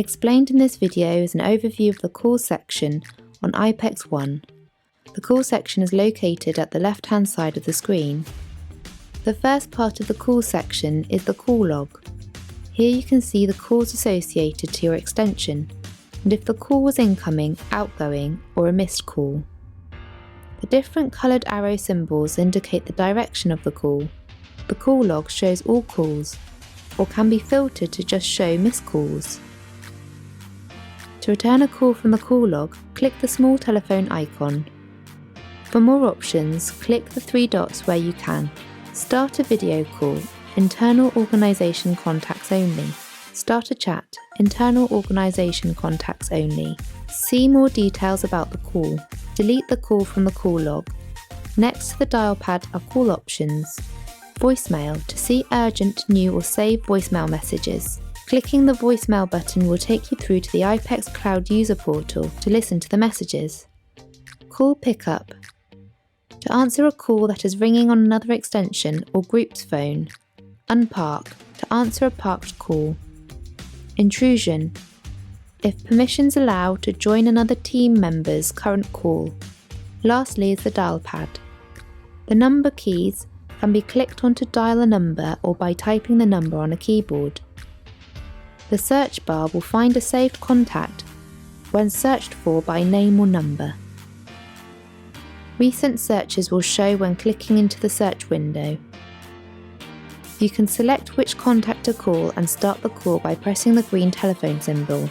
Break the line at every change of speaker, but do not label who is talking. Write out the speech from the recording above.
Explained in this video is an overview of the call section on iPECS 1. The call section is located at the left-hand side of the screen. The first part of the call section is the call log. Here you can see the calls associated to your extension, and if the call was incoming, outgoing, or a missed call. The different coloured arrow symbols indicate the direction of the call. The call log shows all calls, or can be filtered to just show missed calls. To return a call from the call log, click the small telephone icon. For more options, click the three dots where you can. Start a video call, internal organisation contacts only. Start a chat, internal organisation contacts only. See more details about the call. Delete the call from the call log. Next to the dial pad are call options. Voicemail to see urgent, new or saved voicemail messages. Clicking the voicemail button will take you through to the iPECS Cloud user portal to listen to the messages. Call pickup to answer a call that is ringing on another extension or group's phone. Unpark to answer a parked call. Intrusion if permissions allow to join another team member's current call. Lastly is the dial pad. The number keys can be clicked on to dial a number or by typing the number on a keyboard. The search bar will find a saved contact when searched for by name or number. Recent searches will show when clicking into the search window. You can select which contact to call and start the call by pressing the green telephone symbol.